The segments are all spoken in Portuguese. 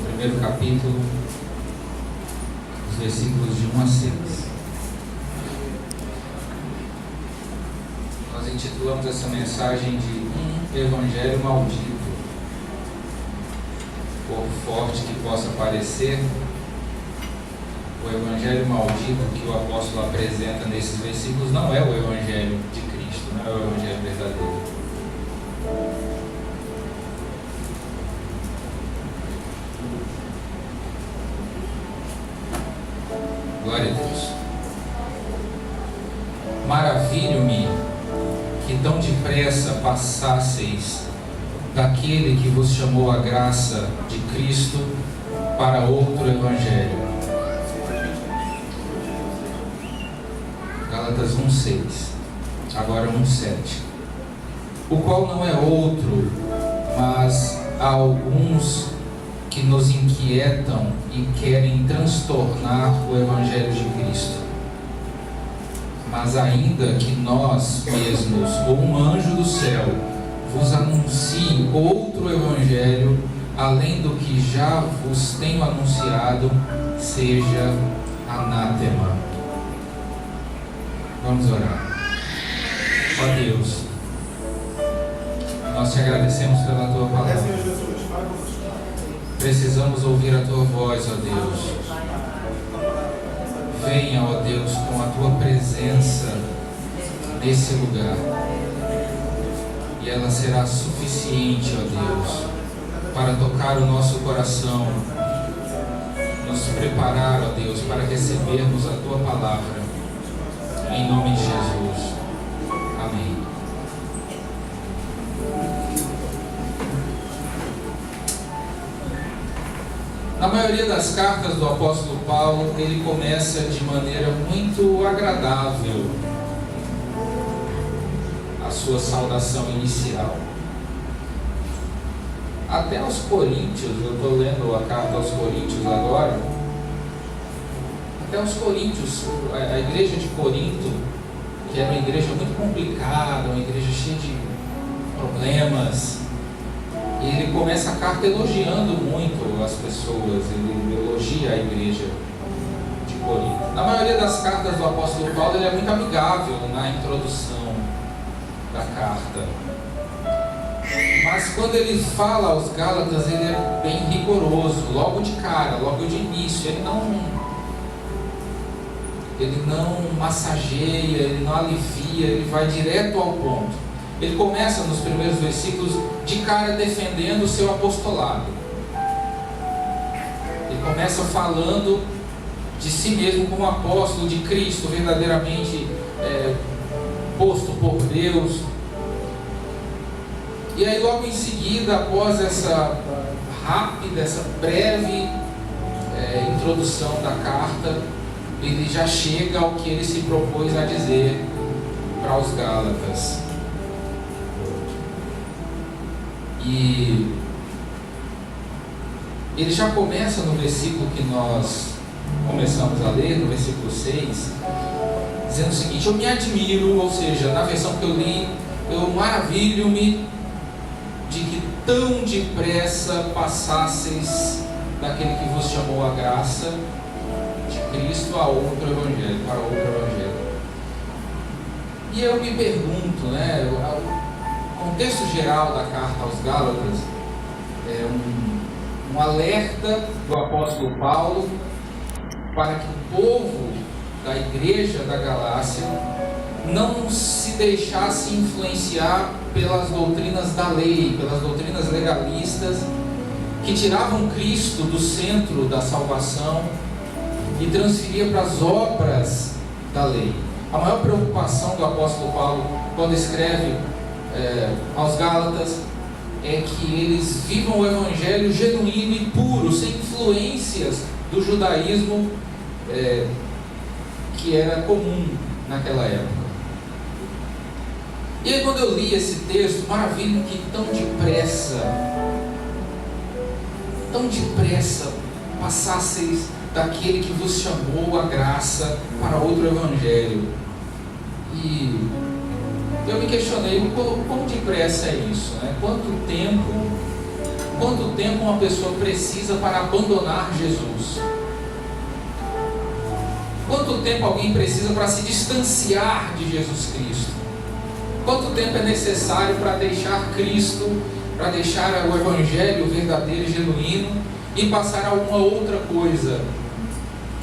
Primeiro capítulo, os versículos de 1 a 6. Nós intitulamos essa mensagem de um evangelho maldito. Por forte que possa parecer, o evangelho maldito que o apóstolo apresenta nesses versículos não é o evangelho de Cristo, não é o evangelho verdadeiro. Glória a Deus. Maravilho-me que tão depressa passasseis daquele que vos chamou a graça de Cristo para outro evangelho. Gálatas 1:6, agora 1:7. O qual não é outro, mas há alguns que nos inquietam e querem transtornar o Evangelho de Cristo. Mas ainda que nós mesmos, ou um anjo do céu, vos anuncie outro Evangelho, além do que já vos tenho anunciado, seja anátema. Vamos orar. Ó Deus, nós te agradecemos pela tua palavra. Precisamos ouvir a tua voz, ó Deus. Venha, ó Deus, com a tua presença nesse lugar. E ela será suficiente, ó Deus, para tocar o nosso coração, nos preparar, ó Deus, para recebermos a tua palavra. Em nome de Jesus. Amém. Na maioria das cartas do apóstolo Paulo, ele começa de maneira muito agradável a sua saudação inicial. Até aos Coríntios, eu estou lendo a carta aos Coríntios agora, até aos Coríntios, a igreja de Corinto, que era uma igreja muito complicada, uma igreja cheia de problemas, ele começa a carta elogiando muito as pessoas, ele elogia a igreja de Corinto. Na maioria das cartas do apóstolo Paulo, ele é muito amigável na introdução da carta. Mas quando ele fala aos Gálatas, ele é bem rigoroso, logo de cara, logo de início. Ele não massageia, ele não alivia, ele vai direto ao ponto. Ele começa nos primeiros versículos de cara defendendo o seu apostolado. Ele começa falando de si mesmo como apóstolo de Cristo, verdadeiramente posto por Deus. E aí logo em seguida, após essa rápida, essa breve introdução da carta, ele já chega ao que ele se propôs a dizer para os Gálatas. E ele já começa no versículo que nós começamos a ler, no versículo 6, dizendo o seguinte: eu me admiro, ou seja, na versão que eu li, eu maravilho-me de que tão depressa passasseis daquele que vos chamou a graça de Cristo a outro evangelho, para outro evangelho. E eu me pergunto, o contexto geral da carta aos Gálatas é um alerta do apóstolo Paulo para que o povo da igreja da Galácia não se deixasse influenciar pelas doutrinas da lei, pelas doutrinas legalistas que tiravam Cristo do centro da salvação e transferia para as obras da lei. A maior preocupação do apóstolo Paulo quando escreve aos Gálatas é que eles vivam o evangelho genuíno e puro, sem influências do judaísmo que era comum naquela época. E aí, quando eu li esse texto, maravilha que tão depressa passasseis daquele que vos chamou a graça para outro evangelho. E eu me questionei, quão depressa é isso, né? Quanto tempo uma pessoa precisa para abandonar Jesus? Quanto tempo alguém precisa para se distanciar de Jesus Cristo? Quanto tempo é necessário para deixar Cristo, para deixar o evangelho verdadeiro e genuíno e passar a alguma outra coisa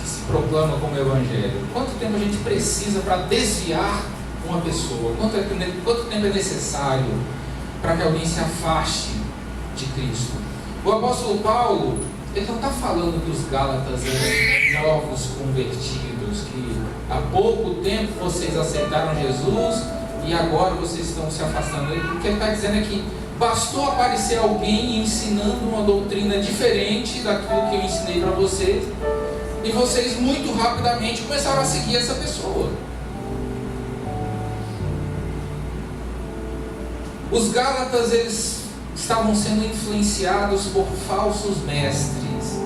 que se proclama como evangelho? Quanto tempo a gente precisa para desviar uma pessoa? Quanto tempo é necessário para que alguém se afaste de Cristo? O apóstolo Paulo, ele não está falando que os Gálatas eram novos convertidos, que há pouco tempo vocês aceitaram Jesus e agora vocês estão se afastando dele. O que ele está dizendo é que bastou aparecer alguém ensinando uma doutrina diferente daquilo que eu ensinei para vocês, e vocês muito rapidamente começaram a seguir essa pessoa. Os Gálatas, eles estavam sendo influenciados por falsos mestres,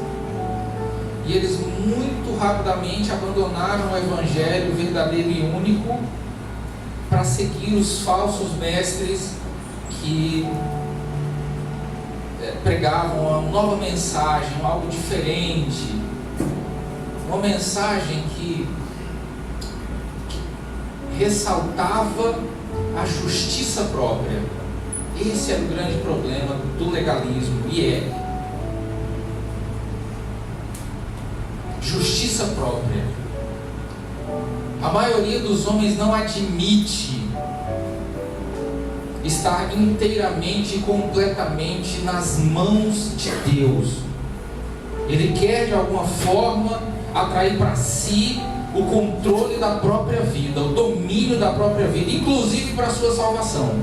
e eles muito rapidamente abandonaram o evangelho verdadeiro e único para seguir os falsos mestres que pregavam uma nova mensagem, algo diferente, uma mensagem que ressaltava a justiça própria. Esse era o grande problema do legalismo, e é justiça própria. A maioria dos homens não admite estar inteiramente e completamente nas mãos de Deus. Ele quer de alguma forma atrair para si o controle da própria vida, o domínio da própria vida, inclusive para a sua salvação.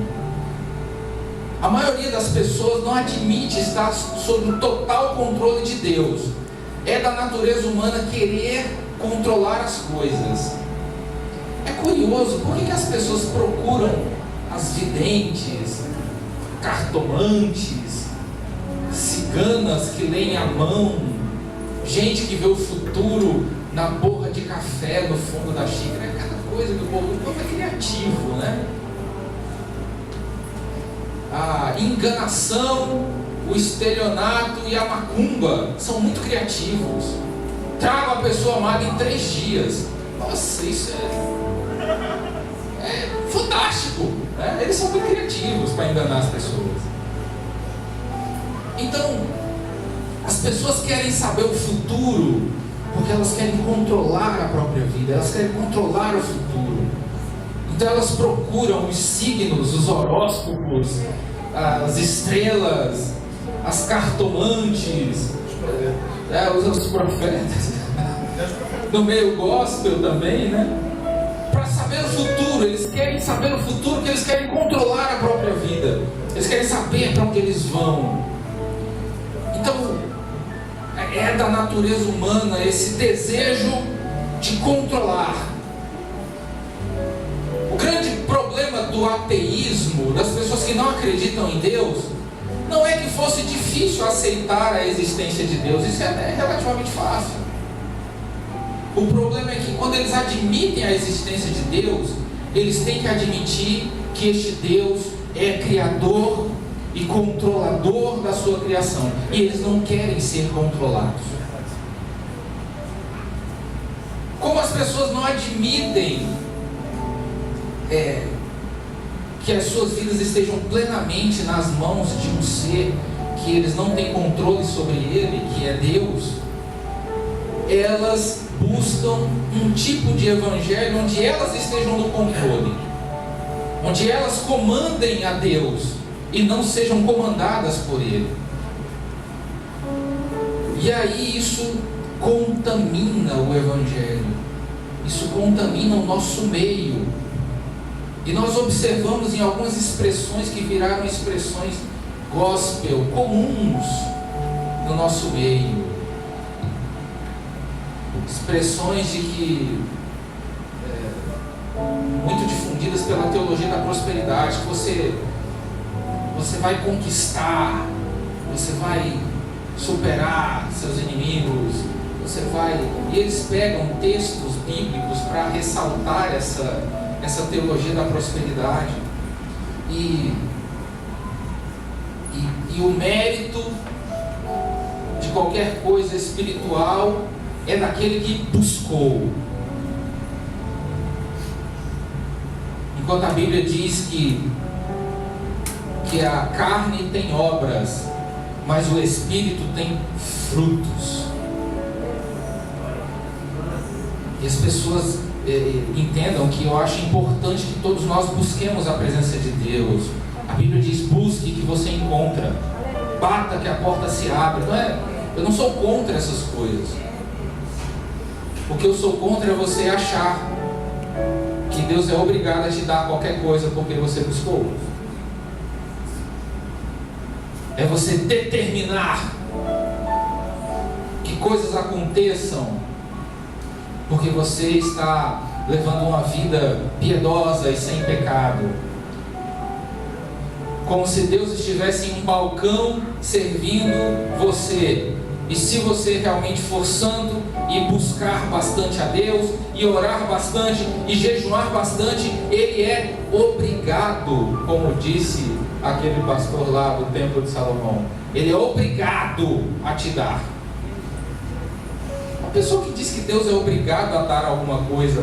A maioria das pessoas não admite estar sob o total controle de Deus. É da natureza humana querer controlar as coisas. É curioso, por que as pessoas procuram as videntes, cartomantes, ciganas que leem a mão, gente que vê o futuro na borra de café no fundo da xícara? É cada coisa que o povo é criativo, né? A enganação, o estelionato e a macumba são muito criativos. Traga a pessoa amada em 3 dias. Nossa, isso é fantástico, né? Eles são muito criativos para enganar as pessoas. Então, as pessoas querem saber o futuro porque elas querem controlar a própria vida, elas querem controlar o futuro. Então elas procuram os signos, os horóscopos, as estrelas, as cartomantes, os profetas, no meio gospel também, né? Para saber o futuro. Eles querem saber o futuro porque eles querem controlar a própria vida, eles querem saber para onde eles vão. Então é da natureza humana esse desejo de controlar. O grande problema do ateísmo, das pessoas que não acreditam em Deus, não é que fosse difícil aceitar a existência de Deus. Isso é relativamente fácil. O problema é que quando eles admitem a existência de Deus, eles têm que admitir que este Deus é criador e controlador da sua criação, e eles não querem ser controlados. Como as pessoas não admitem que as suas vidas estejam plenamente nas mãos de um ser que eles não têm controle sobre ele, que é Deus, elas buscam um tipo de evangelho onde elas estejam no controle, onde elas comandem a Deus e não sejam comandadas por Ele. E aí isso contamina o evangelho, isso contamina o nosso meio. E nós observamos em algumas expressões que viraram expressões gospel comuns no nosso meio. Expressões de que muito difundidas pela teologia da prosperidade, que você vai conquistar, você vai superar seus inimigos, você vai... E eles pegam textos bíblicos para ressaltar essa teologia da prosperidade. E o mérito de qualquer coisa espiritual é daquele que buscou. Enquanto a Bíblia diz que a carne tem obras, mas o Espírito tem frutos. E as pessoas entendam que eu acho importante que todos nós busquemos a presença de Deus. A Bíblia diz: busque que você encontra, bata que a porta se abre. Eu não sou contra essas coisas. O que eu sou contra é você achar que Deus é obrigado a te dar qualquer coisa porque você buscou. É você determinar que coisas aconteçam porque você está levando uma vida piedosa e sem pecado. Como se Deus estivesse em um balcão servindo você. E se você realmente for santo e buscar bastante a Deus, e orar bastante, e jejuar bastante, Ele é obrigado, como disse aquele pastor lá do Templo de Salomão, Ele é obrigado a te dar. A pessoa que diz que Deus é obrigado a dar alguma coisa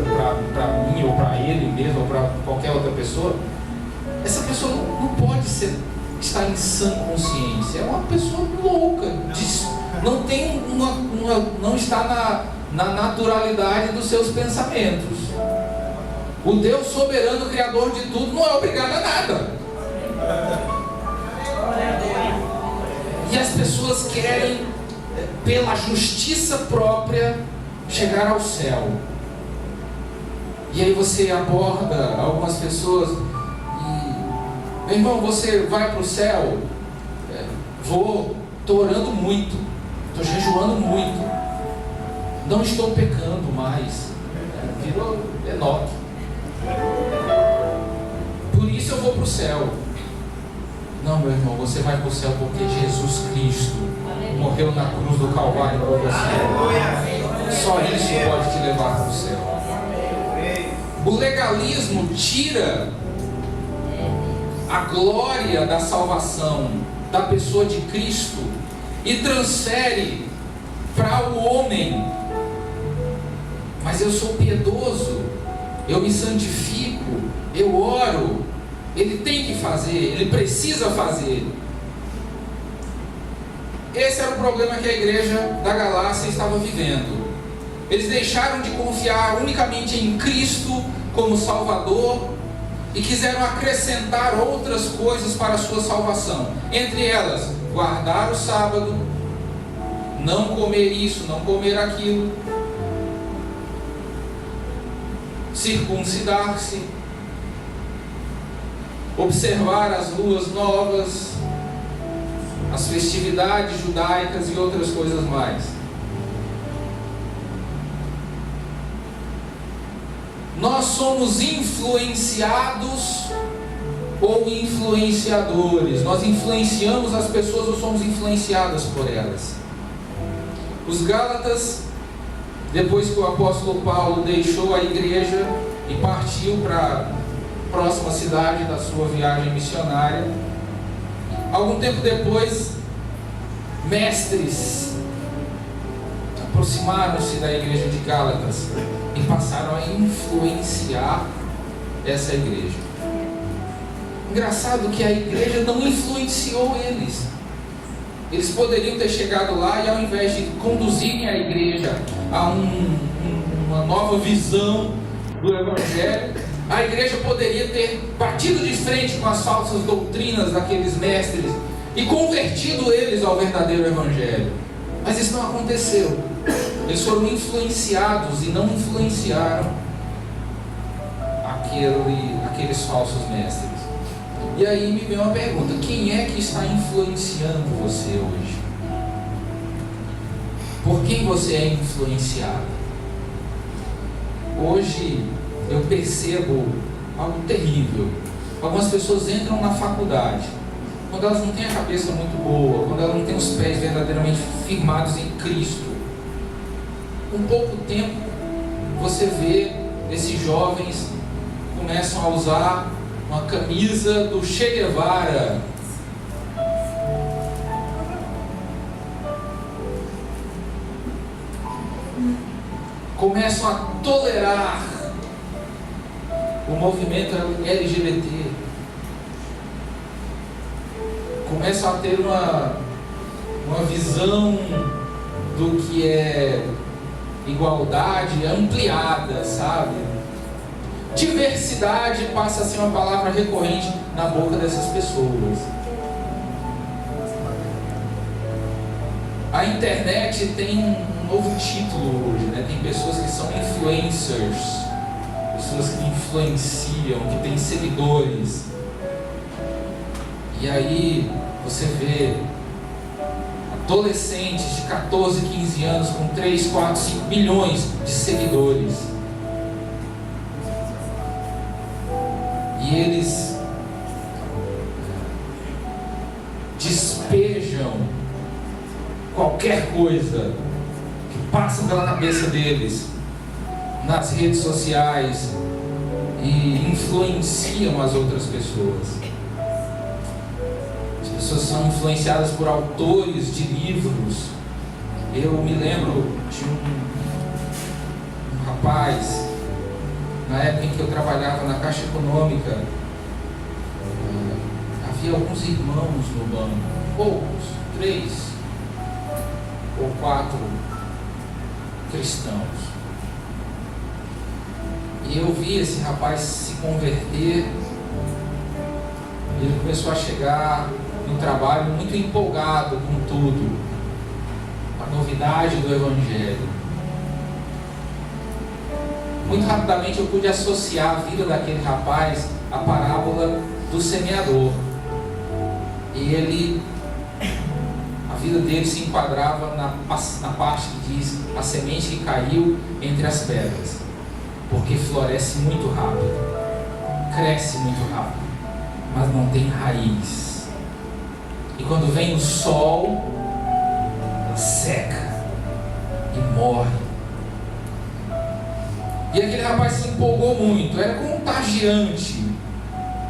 para mim, ou para ele mesmo, ou para qualquer outra pessoa, essa pessoa não pode estar em sã consciência. É uma pessoa louca, não está na naturalidade dos seus pensamentos. O Deus soberano, criador de tudo, não é obrigado a nada. E as pessoas querem, pela justiça própria, chegar ao céu. E aí você aborda algumas pessoas e: meu irmão, você vai para o céu? Vou, estou orando muito, estou jejuando muito, não estou pecando mais. Virou Enoque. Por isso eu vou para o céu. Não, meu irmão, você vai para o céu porque Jesus Cristo morreu na cruz do Calvário por você. Só isso pode te levar para o céu. O legalismo tira a glória da salvação da pessoa de Cristo e transfere para o homem. Mas eu sou piedoso, eu me santifico, eu oro. Ele tem que fazer, ele precisa fazer. Esse era o problema que a igreja da Galácia estava vivendo. Eles deixaram de confiar unicamente em Cristo como Salvador e quiseram acrescentar outras coisas para a sua salvação. Entre elas, guardar o sábado, não comer isso, não comer aquilo, circuncidar-se, observar as luas novas, as festividades judaicas e outras coisas mais. Nós somos influenciados ou influenciadores? Nós influenciamos as pessoas ou somos influenciadas por elas? Os Gálatas, depois que o apóstolo Paulo deixou a igreja e partiu para a próxima cidade da sua viagem missionária, algum tempo depois, mestres aproximaram-se da igreja de Gálatas e passaram a influenciar essa igreja. Engraçado que a igreja não influenciou eles. Eles poderiam ter chegado lá e, ao invés de conduzirem a igreja a uma nova visão do Evangelho, a igreja poderia ter batido de frente com as falsas doutrinas daqueles mestres e convertido eles ao verdadeiro Evangelho. Mas isso não aconteceu. Eles foram influenciados e não influenciaram aqueles falsos mestres. E aí me vem uma pergunta: quem é que está influenciando você hoje? Por quem você é influenciado? Hoje eu percebo algo terrível. Algumas pessoas entram na faculdade, quando elas não têm a cabeça muito boa, quando elas não têm os pés verdadeiramente firmados em Cristo. Com pouco tempo, você vê esses jovens começam a usar uma camisa do Che Guevara. Começam a tolerar o movimento LGBT. Começam a ter uma visão do que é igualdade ampliada, sabe? Diversidade passa a ser uma palavra recorrente na boca dessas pessoas. A internet tem um novo título hoje, né? Tem pessoas que são influencers, pessoas que influenciam, que têm seguidores. E aí você vê adolescentes de 14, 15 anos com 3, 4, 5 milhões de seguidores. E eles despejam qualquer coisa que passa pela cabeça deles nas redes sociais e influenciam as outras pessoas. As pessoas são influenciadas por autores de livros. Eu me lembro de um rapaz, na época em que eu trabalhava na Caixa Econômica, havia alguns irmãos no banco, poucos, 3 ou 4 cristãos. E eu vi esse rapaz se converter. Ele começou a chegar no trabalho muito empolgado com tudo, com a novidade do Evangelho. Muito rapidamente eu pude associar a vida daquele rapaz à parábola do semeador. E a vida dele se enquadrava na parte que diz: a semente que caiu entre as pedras, porque floresce muito rápido, cresce muito rápido, mas não tem raiz. E quando vem o sol, ela seca e morre. E aquele rapaz se empolgou muito, era contagiante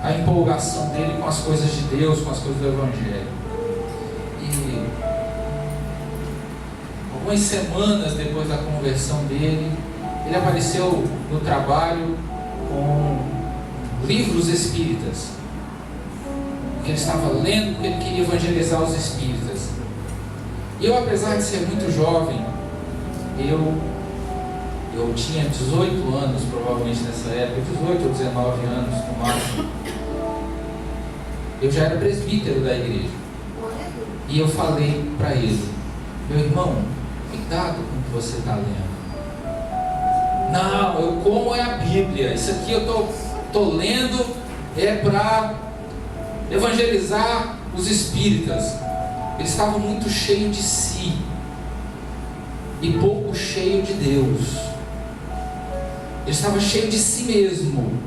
a empolgação dele com as coisas de Deus, com as coisas do Evangelho. E algumas semanas depois da conversão dele, ele apareceu no trabalho com livros espíritas, que ele estava lendo, porque ele queria evangelizar os espíritas. E eu, apesar de ser muito jovem, eu tinha 18 anos, provavelmente nessa época, 18 ou 19 anos no máximo. Eu já era presbítero da igreja. E eu falei para ele: meu irmão, cuidado com o que você está lendo. Não, como é a Bíblia? Isso aqui eu tô lendo é para evangelizar os espíritas. Eles estavam muito cheios de si e pouco cheio de Deus. Ele estava cheio de si mesmo,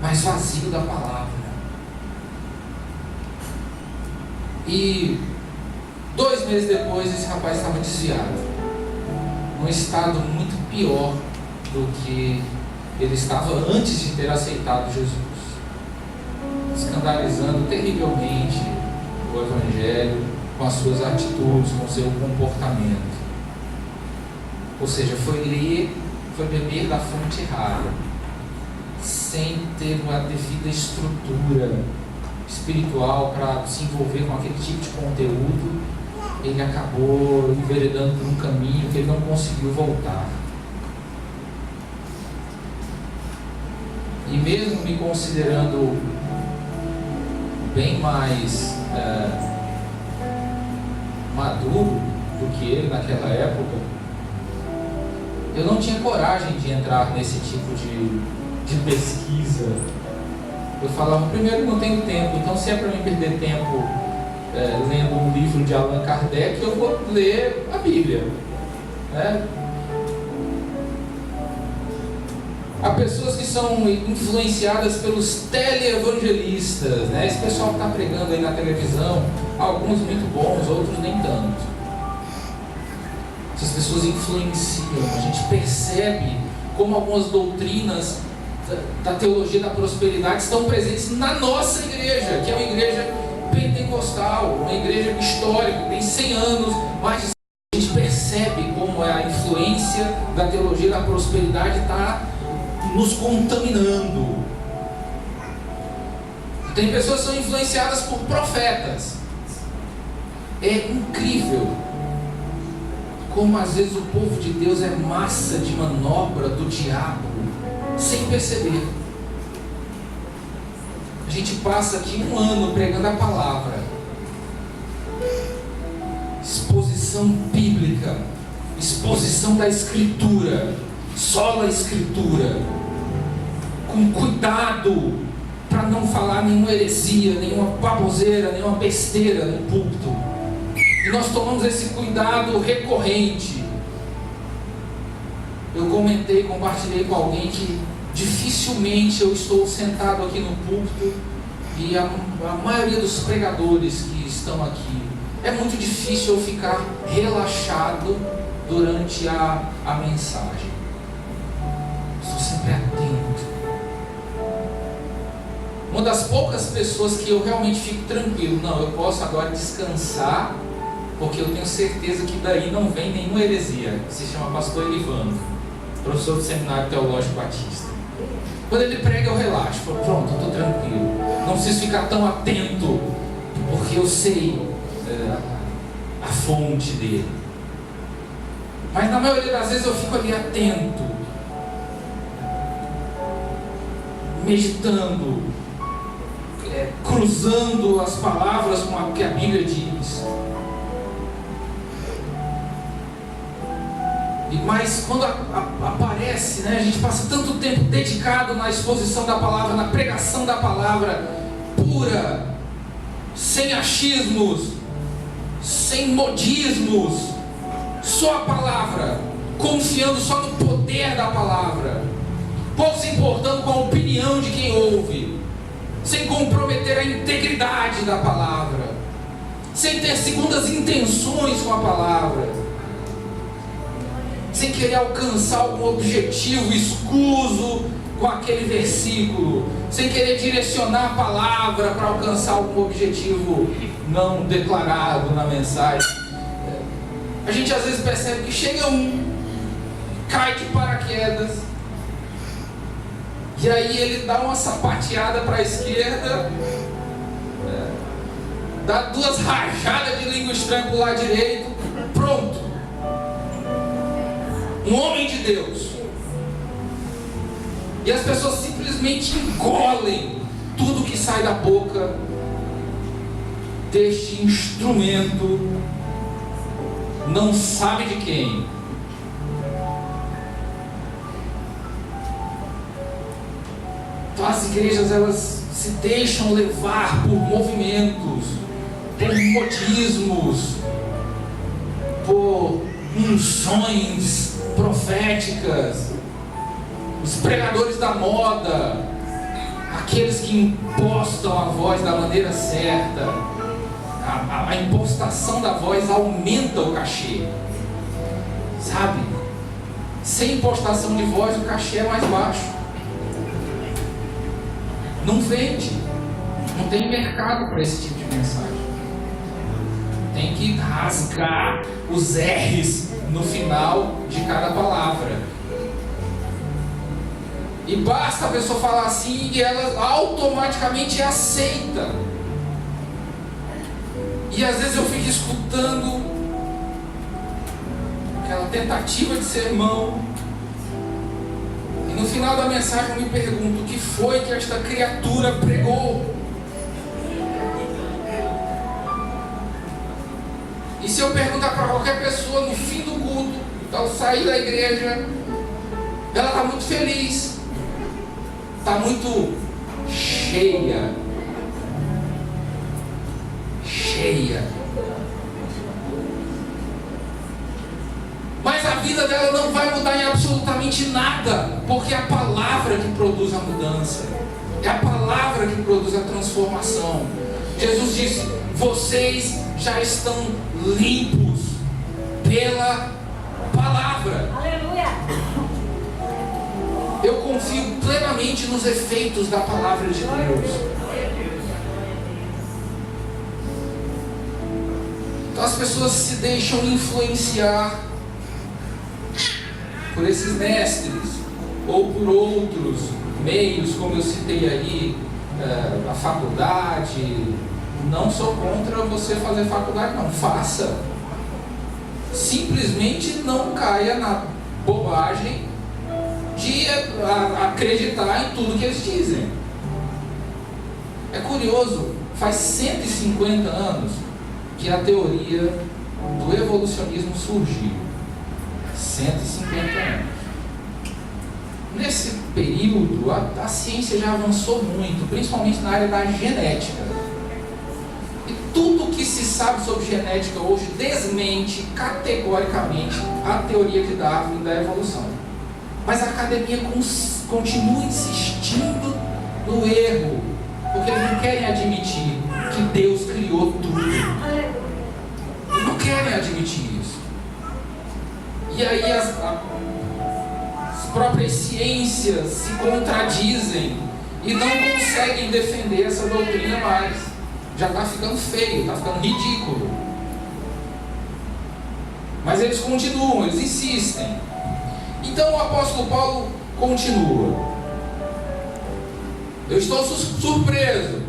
mas vazio da palavra. E 2 meses depois, esse rapaz estava desviado, num estado muito pior do que ele estava antes de ter aceitado Jesus, escandalizando terrivelmente o Evangelho com as suas atitudes, com o seu comportamento. Ou seja, foi beber da fonte errada, sem ter uma devida estrutura espiritual para se envolver com aquele tipo de conteúdo. Ele acabou enveredando por um caminho que ele não conseguiu voltar. E mesmo me considerando bem mais maduro do que ele naquela época, eu não tinha coragem de entrar nesse tipo de pesquisa Eu falava, primeiro, eu não tenho tempo, então se é para mim perder tempo lendo um livro de Allan Kardec, eu vou ler a Bíblia. Há pessoas que são influenciadas pelos teleevangelistas, né? Esse pessoal que está pregando aí na televisão, alguns muito bons, outros nem tanto. Essas pessoas influenciam, a gente percebe como algumas doutrinas da teologia da prosperidade estão presentes na nossa igreja, que é uma igreja pentecostal, uma igreja histórica, tem 100 anos, mas a gente percebe como a influência da teologia da prosperidade está nos contaminando. Tem pessoas que são influenciadas por profetas. É incrível como às vezes o povo de Deus é massa de manobra do diabo sem perceber. A gente passa aqui 1 ano pregando a palavra, exposição bíblica, exposição da Escritura, sola Escritura, com cuidado para não falar nenhuma heresia, nenhuma baboseira, nenhuma besteira no púlpito. E nós tomamos esse cuidado recorrente. Eu compartilhei com alguém que dificilmente eu estou sentado aqui no púlpito e a maioria dos pregadores que estão aqui, é muito difícil eu ficar relaxado durante a mensagem. Estou sempre atento. Uma das poucas pessoas que eu realmente fico tranquilo, não, eu posso agora descansar, porque eu tenho certeza que daí não vem nenhuma heresia. Se chama pastor Elivando, professor do Seminário Teológico Batista. Quando ele prega eu relaxo, pronto, eu estou tranquilo, não preciso ficar tão atento, porque eu sei a fonte dele. Mas na maioria das vezes eu fico ali atento, meditando, cruzando as palavras com o que a Bíblia diz. Mas quando aparece, né, a gente passa tanto tempo dedicado na exposição da palavra, na pregação da palavra pura, sem achismos, sem modismos, só a palavra, confiando só no poder da palavra, pouco se importando com a opinião de quem ouve, sem comprometer a integridade da palavra, sem ter segundas intenções com a palavra, sem querer alcançar algum objetivo escuso com aquele versículo, sem querer direcionar a palavra para alcançar algum objetivo não declarado na mensagem. A gente às vezes percebe que chega cai de paraquedas, e aí ele dá uma sapateada para a esquerda, dá 2 rajadas de língua estranha para o lado direito, pronto. Um homem de Deus. E as pessoas simplesmente engolem tudo que sai da boca deste instrumento, não sabe de quem. Então as igrejas, elas se deixam levar por movimentos, por modismos, por unções proféticas, os pregadores da moda, aqueles que impostam a voz da maneira certa. A impostação da voz aumenta o cachê, sabe? Sem impostação de voz o cachê é mais baixo, não vende, não tem mercado para esse tipo de mensagem. Tem que rasgar os R's no final de cada palavra. E basta a pessoa falar assim e ela automaticamente aceita. E às vezes eu fico escutando aquela tentativa de sermão, e no final da mensagem eu me pergunto: o que foi que esta criatura pregou? E se eu perguntar para qualquer pessoa no fim do culto, ao sair da igreja, ela está muito feliz, está muito cheia. Mas a vida dela não vai mudar em absolutamente nada, porque é a palavra que produz a mudança, é a palavra que produz a transformação. Jesus disse: vocês já estão limpos pela palavra. Aleluia. Eu confio plenamente nos efeitos da palavra de Deus. Então as pessoas se deixam influenciar por esses mestres ou por outros meios, como eu citei aí, a faculdade. Não sou contra você fazer faculdade, não, faça. Simplesmente não caia na bobagem de acreditar em tudo que eles dizem. É curioso, faz 150 anos que a teoria do evolucionismo surgiu. 150 anos. Nesse período, a ciência já avançou muito, principalmente na área da genética. E tudo que se sabe sobre genética hoje desmente categoricamente a teoria de Darwin da evolução. Mas a academia continua insistindo no erro, porque eles não querem admitir que Deus criou tudo. Eles não querem admitir isso. E aí as próprias ciências se contradizem e não conseguem defender essa doutrina mais. Já está ficando feio, está ficando ridículo. Mas eles continuam, eles insistem. Então o apóstolo Paulo continua. Eu estou surpreso,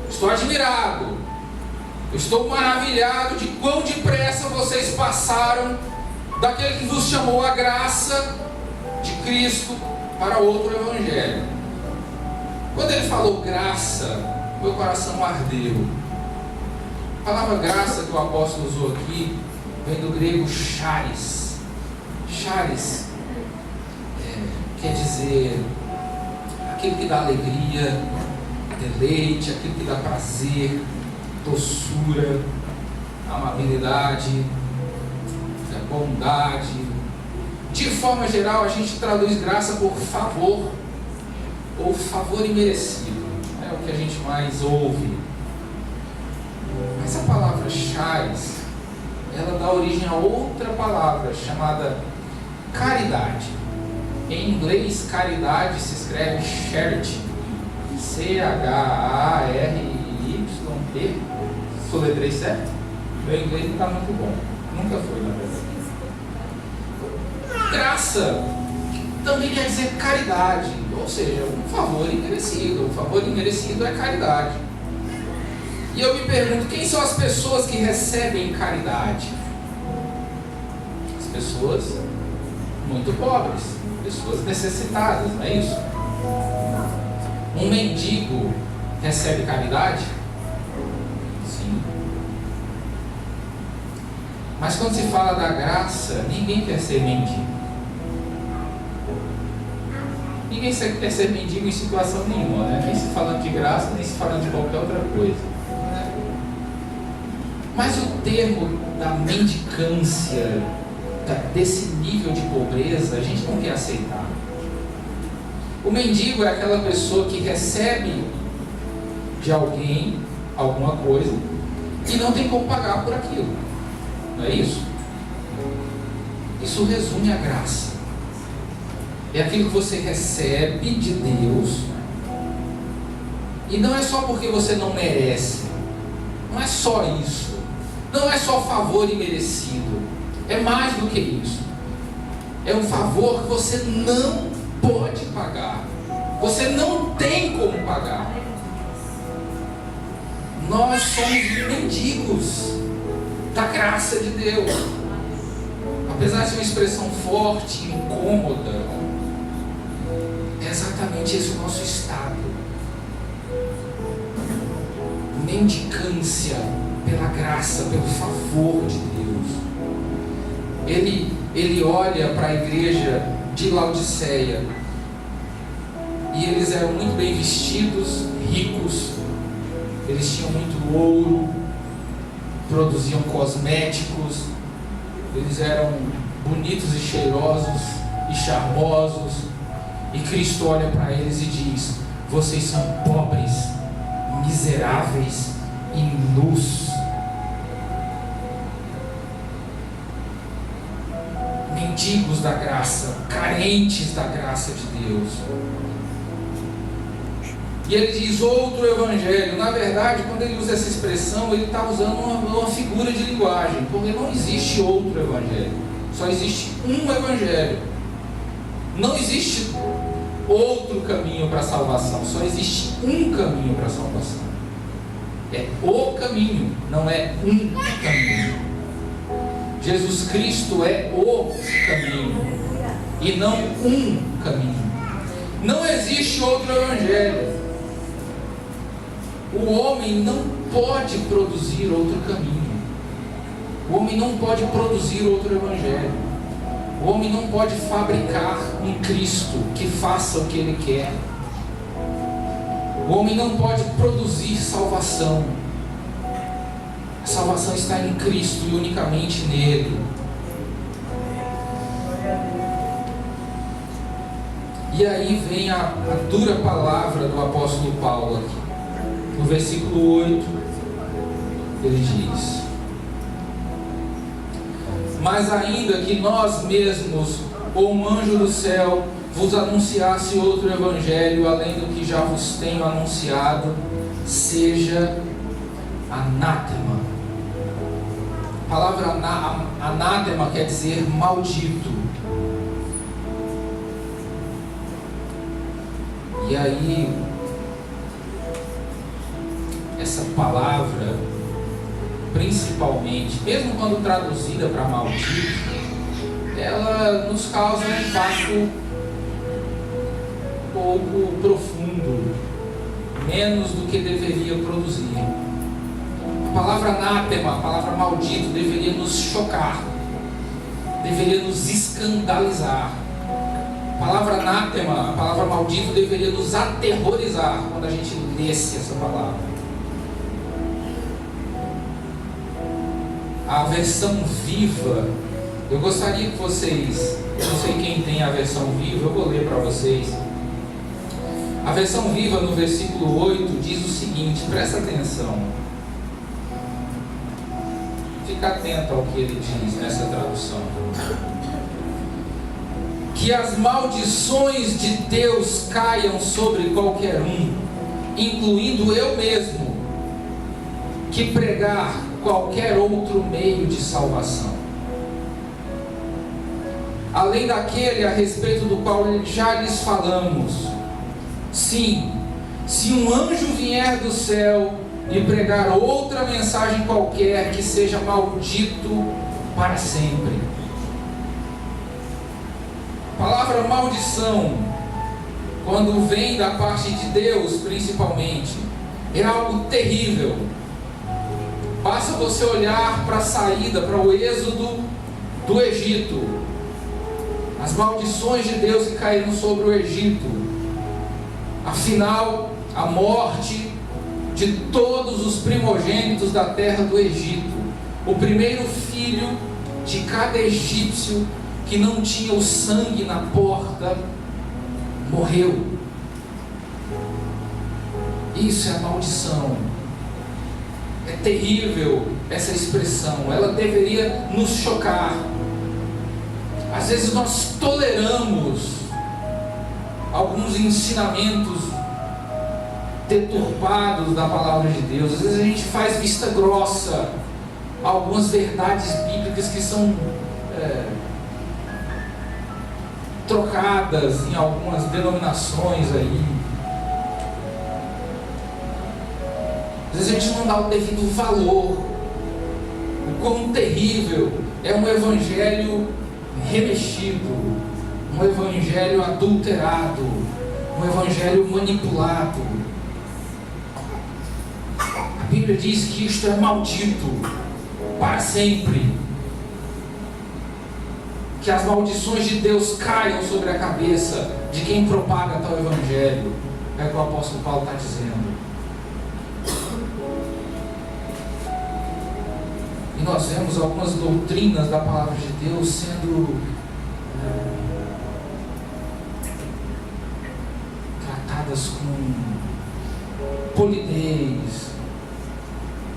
estou admirado, eu estou maravilhado de quão depressa vocês passaram daquele que vos chamou a graça de Cristo para outro evangelho. Quando ele falou graça, meu coração ardeu. A palavra graça que o apóstolo usou aqui vem do grego charis. Charis quer dizer aquele que dá alegria, deleite, aquele que dá prazer, doçura, amabilidade, bondade. De forma geral, a gente traduz graça por favor ou favor imerecido. É o que a gente mais ouve. Mas a palavra charis, ela dá origem a outra palavra chamada caridade. Em inglês, caridade se escreve charity, C-H-A-R-I-Y-T. Soletrei certo? Meu inglês não está muito bom. Nunca foi, na verdade. Graça também quer dizer caridade, ou seja, um favor imerecido. O favor imerecido é caridade. E eu me pergunto, quem são as pessoas que recebem caridade? As pessoas muito pobres, pessoas necessitadas, não é isso? Um mendigo recebe caridade? Sim. Mas quando se fala da graça, ninguém quer ser mendigo. Ninguém quer ser mendigo em situação nenhuma, né? Nem se falando de graça, nem se falando de qualquer outra coisa. Mas o termo da mendicância, desse nível de pobreza, a gente não quer aceitar. O mendigo é aquela pessoa que recebe de alguém alguma coisa e não tem como pagar por aquilo. Não é isso? Isso resume a graça. É aquilo que você recebe de Deus, e não é só porque você não merece. Não é só isso. Não é só favor imerecido. É mais do que isso. É um favor que você não pode pagar. Você não tem como pagar. Nós somos mendigos da graça de Deus. Apesar de ser uma expressão forte, incômoda, é exatamente esse o nosso estado. Mendicância pela graça, pelo favor de Deus. Ele olha para a igreja de Laodiceia e eles eram muito bem vestidos, ricos, eles tinham muito ouro, produziam cosméticos, eles eram bonitos e cheirosos e charmosos, e Cristo olha para eles e diz: vocês são pobres, miseráveis e nus, mendigos da graça, carentes da graça de Deus. E ele diz outro evangelho. Na verdade, quando ele usa essa expressão, ele está usando uma figura de linguagem, porque não existe outro evangelho, só existe um evangelho. Não existe outro caminho para a salvação, só existe um caminho para a salvação. É o caminho, não é um caminho. Jesus Cristo é o caminho e não um caminho. Não existe outro evangelho. O homem não pode produzir outro caminho. O homem não pode produzir outro evangelho. O homem não pode fabricar um Cristo que faça o que ele quer. O homem não pode produzir salvação. A salvação está em Cristo e unicamente nele. E aí vem a dura palavra do apóstolo Paulo aqui. No versículo 8, ele diz: mas ainda que nós mesmos, ou um anjo do céu, vos anunciasse outro evangelho, além do que já vos tenho anunciado, seja anátema. A palavra anátema quer dizer maldito. E aí, essa palavra, principalmente, mesmo quando traduzida para maldito, ela nos causa um impacto um pouco profundo, menos do que deveria produzir. A palavra anátema, a palavra maldito, deveria nos chocar, deveria nos escandalizar. A palavra anátema, a palavra maldito, deveria nos aterrorizar quando a gente lesse essa palavra. A versão viva, eu gostaria que vocês, eu não sei quem tem a versão viva, eu vou ler para vocês. A versão viva, no versículo 8, diz o seguinte, presta atenção. Fica atento ao que ele diz nessa tradução. Que as maldições de Deus caiam sobre qualquer um, incluindo eu mesmo, que pregar qualquer outro meio de salvação, além daquele a respeito do qual já lhes falamos. Sim, se um anjo vier do céu e pregar outra mensagem qualquer, que seja maldito para sempre. A palavra maldição, quando vem da parte de Deus principalmente, é algo terrível. Basta você olhar para a saída, para o êxodo do Egito. As maldições de Deus que caíram sobre o Egito. Afinal, a morte de todos os primogênitos da terra do Egito. O primeiro filho de cada egípcio que não tinha o sangue na porta, morreu. Isso é a maldição. É terrível essa expressão, ela deveria nos chocar. Às vezes nós toleramos alguns ensinamentos deturpados da palavra de Deus. Às vezes a gente faz vista grossa a algumas verdades bíblicas que são trocadas em algumas denominações aí. Às vezes a gente não dá o devido valor. O quão terrível é um evangelho remexido, um evangelho adulterado, um evangelho manipulado. A Bíblia diz que isto é maldito para sempre. que as maldições de Deus caiam sobre a cabeça de quem propaga tal evangelho. É o que o apóstolo Paulo está dizendo. E nós vemos algumas doutrinas da palavra de Deus sendo tratadas com polidez,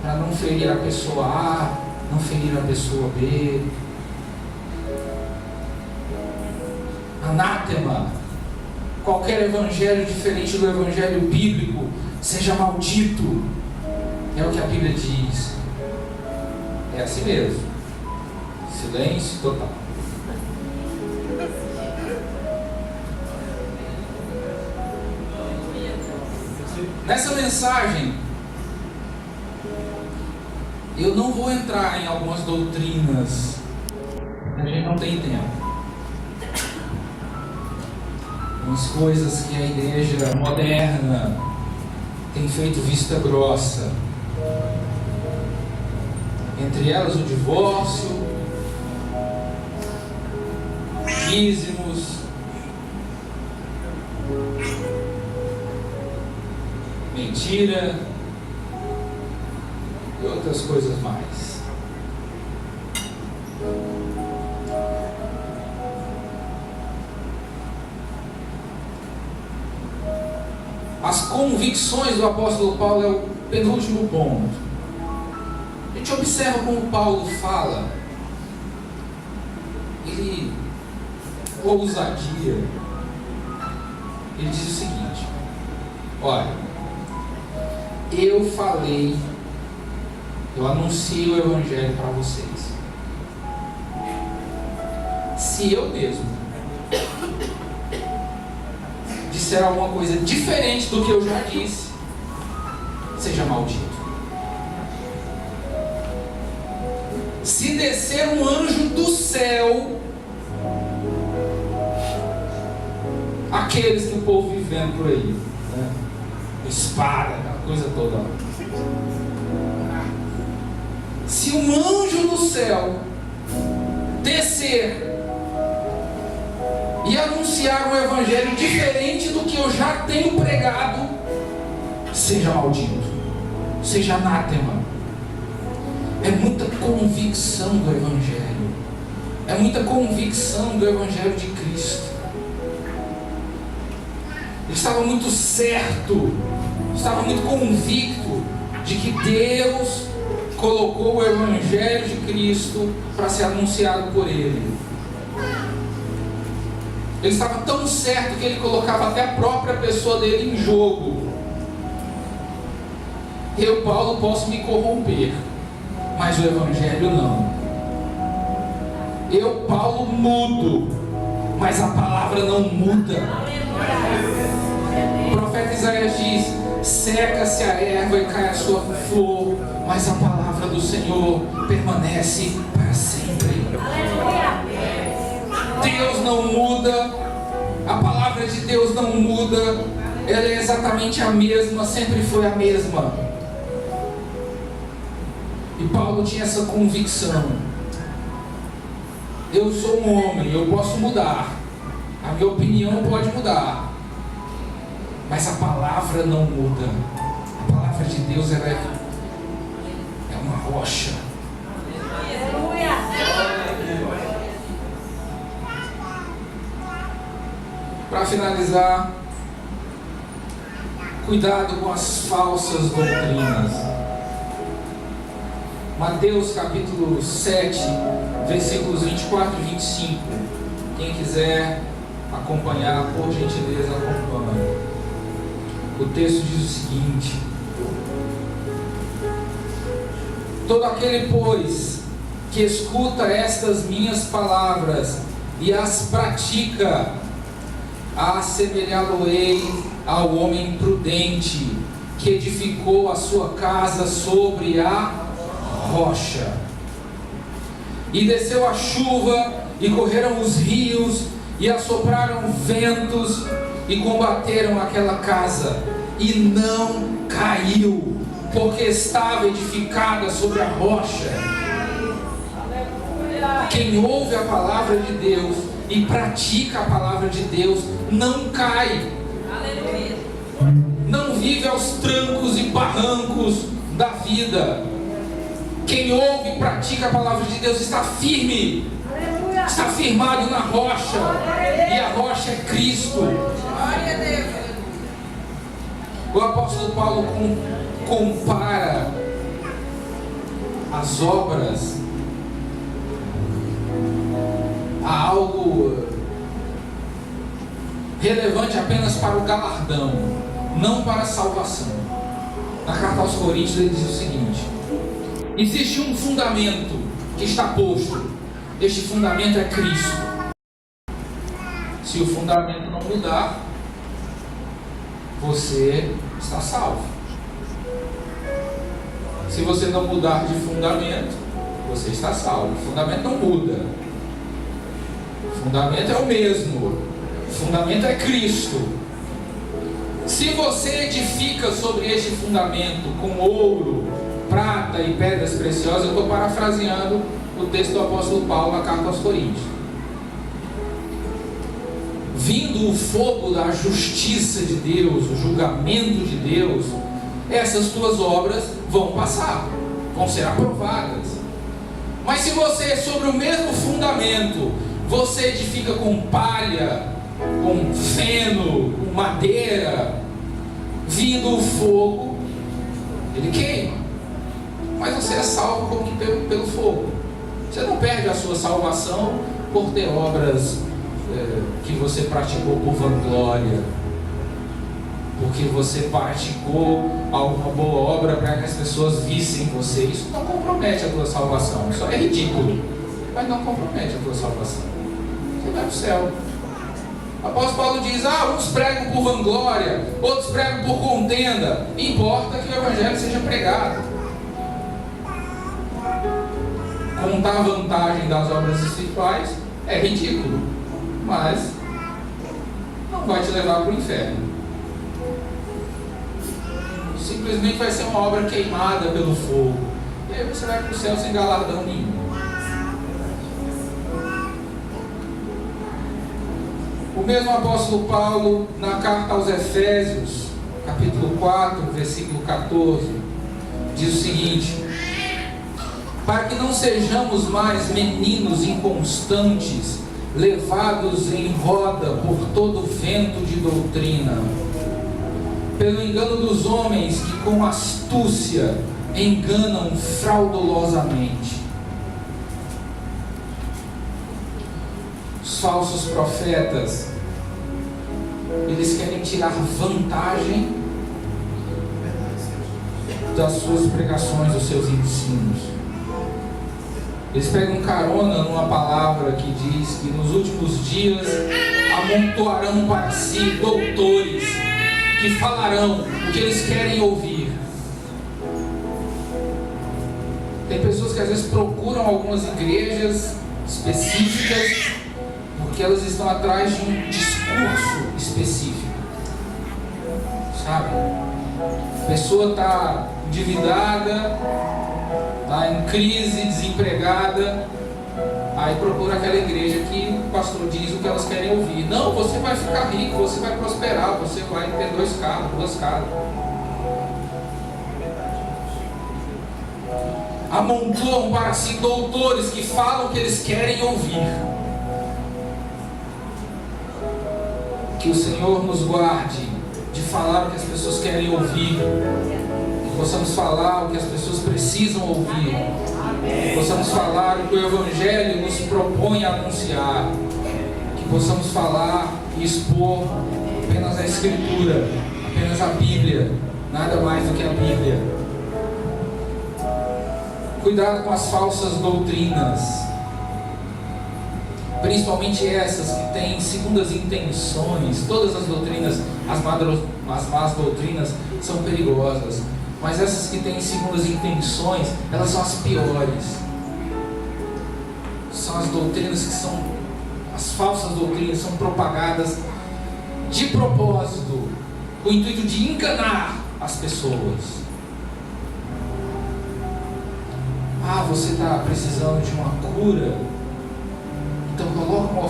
para não ferir a pessoa A, não ferir a pessoa B. Anátema. Qualquer evangelho diferente do evangelho bíblico seja maldito. É o que a Bíblia diz. É assim mesmo. Silêncio total. Nessa mensagem, eu não vou entrar em algumas doutrinas, a gente não tem tempo. Umas coisas que a igreja moderna tem feito vista grossa. Entre elas o divórcio, dízimos, mentira e outras coisas mais. As convicções do apóstolo Paulo é o penúltimo ponto. A gente observa como Paulo fala. Ele, com ousadia, ele diz o seguinte: olha, eu falei, eu anunciei o evangelho para vocês. Se eu mesmo disser alguma coisa diferente do que eu já disse, seja maldito. Se descer um anjo do céu, aqueles que o povo vivendo por aí, né? Espada, aquela coisa toda. Se um anjo do céu descer e anunciar um evangelho diferente do que eu já tenho pregado, seja maldito, seja anátema. É muita convicção do evangelho, é muita convicção do evangelho de Cristo. Ele estava muito certo, estava muito convicto de que Deus colocou o evangelho de Cristo para ser anunciado por ele. Ele estava tão certo que ele colocava até a própria pessoa dele em jogo. Eu, Paulo, posso me corromper, mas o evangelho não. Eu, Paulo, mudo, mas a palavra não muda. O profeta Isaías diz: seca-se a erva e cai a sua flor, mas a palavra do Senhor permanece para sempre. Deus não muda, a palavra de Deus não muda, ela é exatamente a mesma, sempre foi a mesma. E Paulo tinha essa convicção: eu sou um homem, eu posso mudar, a minha opinião pode mudar, mas a palavra não muda. A palavra de Deus, ela é uma rocha. Para finalizar, cuidado com as falsas doutrinas. Mateus capítulo 7, versículos 24 e 25. Quem quiser acompanhar, por gentileza, acompanhe. O texto diz o seguinte: todo aquele, pois, que escuta estas minhas palavras e as pratica, assemelhá-lo-ei ao homem prudente que edificou a sua casa sobre a rocha. E desceu a chuva, e correram os rios, e assopraram ventos, e combateram aquela casa, e não caiu, porque estava edificada sobre a rocha. Quem ouve a palavra de Deus e pratica a palavra de Deus não cai. Aleluia. Não vive aos trancos e barrancos da vida. Quem ouve e pratica a palavra de Deus está firme. Aleluia. Está firmado na rocha. E a rocha é Cristo. Glória a Deus. O apóstolo Paulo compara as obras a algo relevante apenas para o galardão, não para a salvação. Na carta aos Coríntios ele diz o seguinte: existe um fundamento que está posto. Este fundamento é Cristo. Se o fundamento não mudar, você está salvo. Se você não mudar de fundamento, você está salvo. O fundamento não muda. O fundamento é o mesmo. O fundamento é Cristo. Se você edifica sobre este fundamento com ouro, prata e pedras preciosas, eu estou parafraseando o texto do apóstolo Paulo na carta aos Coríntios. Vindo o fogo da justiça de Deus, o julgamento de Deus, essas tuas obras vão passar, vão ser aprovadas. Mas se você, sobre o mesmo fundamento, você edifica com palha, com feno, com madeira, vindo o fogo, ele queima. Mas você é salvo como que pelo fogo. Você não perde a sua salvação por ter obras que você praticou por vanglória, porque você praticou alguma boa obra para que as pessoas vissem você. Isso não compromete a tua salvação. Isso é ridículo, mas não compromete a tua salvação. Você vai para o céu. O apóstolo Paulo diz: uns pregam por vanglória, outros pregam por contenda. Importa que o evangelho seja pregado. Contar a vantagem das obras espirituais é ridículo, mas não vai te levar para o inferno. Simplesmente vai ser uma obra queimada pelo fogo, e aí você vai para o céu sem galardão nenhum. O mesmo apóstolo Paulo, na carta aos Efésios, capítulo 4, versículo 14, diz o seguinte: para que não sejamos mais meninos inconstantes, levados em roda por todo vento de doutrina, pelo engano dos homens que com astúcia enganam fraudulosamente. Os falsos profetas, eles querem tirar vantagem das suas pregações, dos seus ensinos. Eles pegam carona numa palavra que diz que nos últimos dias amontoarão para si doutores que falarão o que eles querem ouvir. Tem pessoas que às vezes procuram algumas igrejas específicas porque elas estão atrás de um discurso específico, sabe? A pessoa está endividada, está em crise, desempregada, aí procura aquela igreja que o pastor diz o que elas querem ouvir. Não, você vai ficar rico, você vai prosperar, você vai ter 2 carros, 2 casas. Amontoam para si doutores que falam o que eles querem ouvir. Que o Senhor nos guarde de falar o que as pessoas querem ouvir. Que possamos falar o que as pessoas precisam ouvir. Que possamos falar o que o Evangelho nos propõe a anunciar. Que possamos falar e expor apenas a Escritura, apenas a Bíblia, nada mais do que a Bíblia. Cuidado com as falsas doutrinas, principalmente essas que têm segundas intenções. Todas as doutrinas, as más doutrinas são perigosas, mas essas que têm segundas intenções, elas são as piores. São as doutrinas que são, as falsas doutrinas são propagadas de propósito, com o intuito de enganar as pessoas. Você está precisando de uma cura,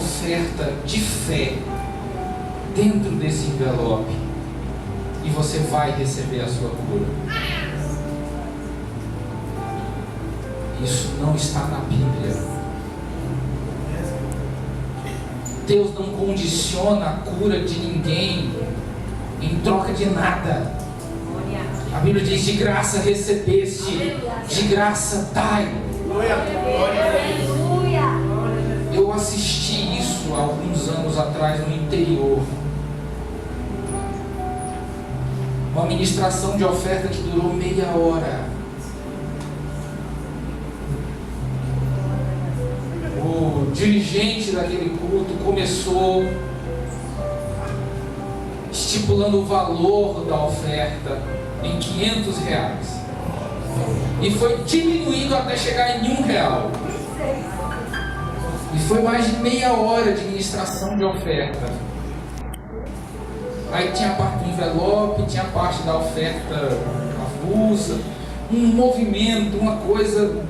oferta de fé dentro desse envelope e você vai receber a sua cura. Isso não está na Bíblia. Deus não condiciona a cura de ninguém em troca de nada. A Bíblia diz: de graça recebeste, de graça dai. Eu assisti isso há alguns anos atrás no interior. Uma ministração de oferta que durou meia hora. O dirigente daquele culto começou estipulando o valor da oferta em R$500 e foi diminuindo até chegar em R$1. E foi mais de meia hora de ministração de oferta. Aí tinha a parte do envelope, tinha a parte da oferta avulsa, um movimento, uma coisa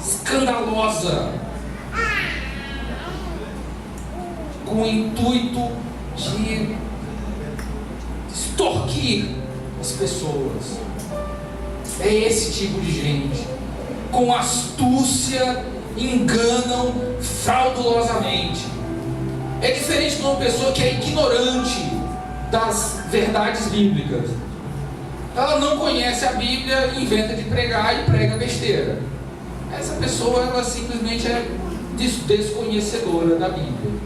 escandalosa, com o intuito de extorquir as pessoas. É esse tipo de gente, com astúcia, enganam fraudulosamente. É diferente de uma pessoa que é ignorante das verdades bíblicas. Ela não conhece a Bíblia, inventa de pregar e prega besteira. Essa pessoa, ela simplesmente é desconhecedora da Bíblia.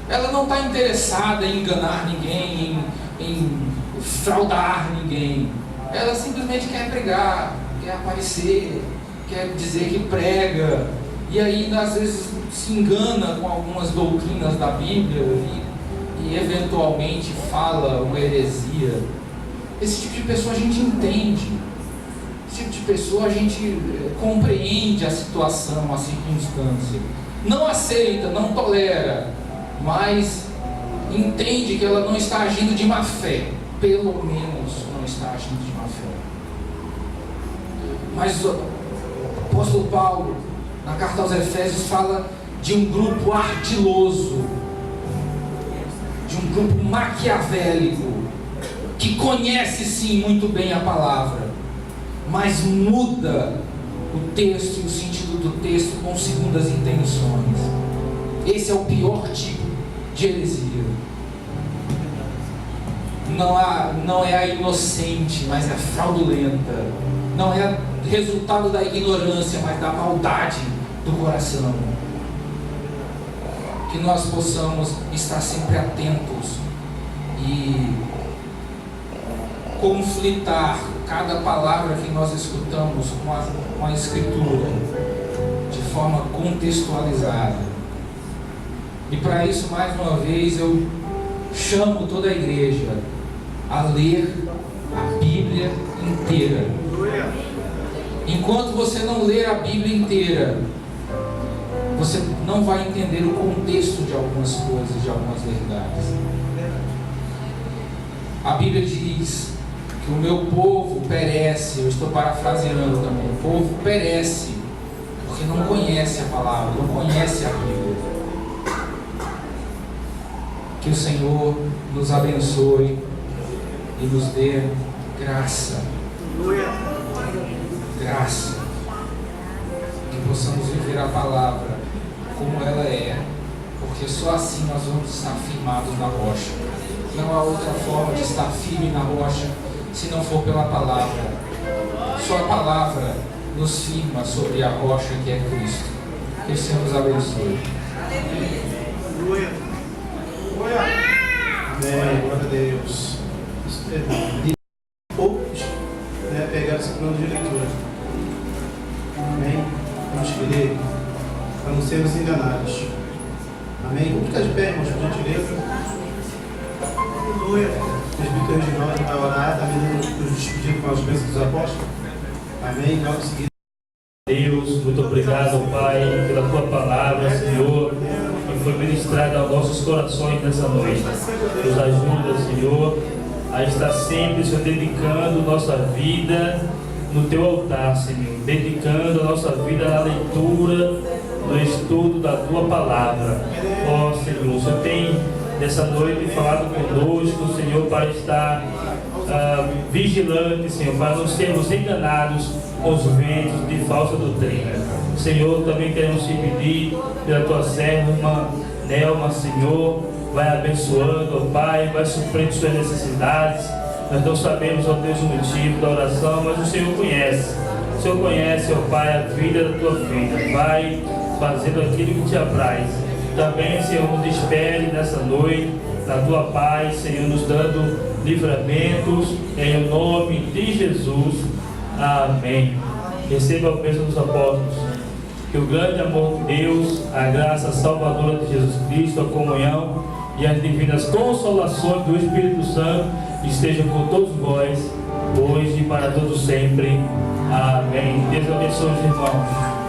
Ela não está interessada em enganar ninguém, em fraudar ninguém. Ela simplesmente quer pregar, quer aparecer, quer dizer que prega, e ainda às vezes se engana com algumas doutrinas da Bíblia e eventualmente fala uma heresia. Esse tipo de pessoa a gente entende. Esse tipo de pessoa a gente compreende a situação, a circunstância. Não aceita, não tolera, mas entende que ela não está agindo de má fé. Pelo menos não está agindo de má fé. Mas o apóstolo Paulo, na carta aos Efésios, fala de um grupo ardiloso, de um grupo maquiavélico, que conhece sim muito bem a palavra, mas muda o texto e o sentido do texto com segundas intenções. Esse é o pior tipo de heresia. Não é a inocente, mas é a fraudulenta. Não é resultado da ignorância, mas da maldade do coração. Que nós possamos estar sempre atentos e conflitar cada palavra que nós escutamos com a Escritura de forma contextualizada. E para isso, mais uma vez, eu chamo toda a igreja a ler a Bíblia inteira. Enquanto você não ler a Bíblia inteira, você não vai entender o contexto de algumas coisas, de algumas verdades. A Bíblia diz que o meu povo perece, eu estou parafraseando também, o povo perece porque não conhece a palavra, não conhece a Bíblia. Que o Senhor nos abençoe e nos dê graça. Graça. Que possamos viver a palavra como ela é, porque só assim nós vamos estar firmados na rocha. Não há outra forma de estar firme na rocha se não for pela palavra. Só a palavra nos firma sobre a rocha que é Cristo. Que o Senhor nos abençoe. Amém, glória a Deus. Poucos pegaram esse plano de leitura. Amém? Vamos querer, para não sermos enganados. Amém? Vamos ficar de pé, irmãos, por gentileza. Aleluia. O presbítero Reginaldo vai orar, também nos despedir com as bênçãos dos apóstolos. Amém? Logo em seguida. Deus, muito obrigado, Pai, pela Tua palavra, Senhor, que foi ministrada aos nossos corações nessa noite. Nos ajuda, Senhor, a estar sempre, Senhor, dedicando nossa vida no Teu altar, Senhor, dedicando a nossa vida à leitura no estudo da Tua Palavra. Ó Senhor, o Senhor tem nessa noite falado conosco, Senhor, para estar vigilante, Senhor, para não sermos enganados com os ventos de falsa doutrina. Senhor, também queremos te pedir pela Tua serva, irmã Nelma, Senhor, vai abençoando, ó Pai, vai suprindo suas necessidades. Nós não sabemos, ó Deus, o motivo da oração, mas o Senhor conhece. O Senhor conhece, ó Pai, a vida da Tua filha. Vai fazendo aquilo que Te apraz. Também, Senhor, nos espere nessa noite, na Tua paz, Senhor, nos dando livramentos, em nome de Jesus. Amém. Receba a bênção dos apóstolos. Que o grande amor de Deus, a graça salvadora de Jesus Cristo, a comunhão e as divinas consolações do Espírito Santo estejam com todos vós, hoje e para todos sempre. Amém. Deus abençoe os irmãos.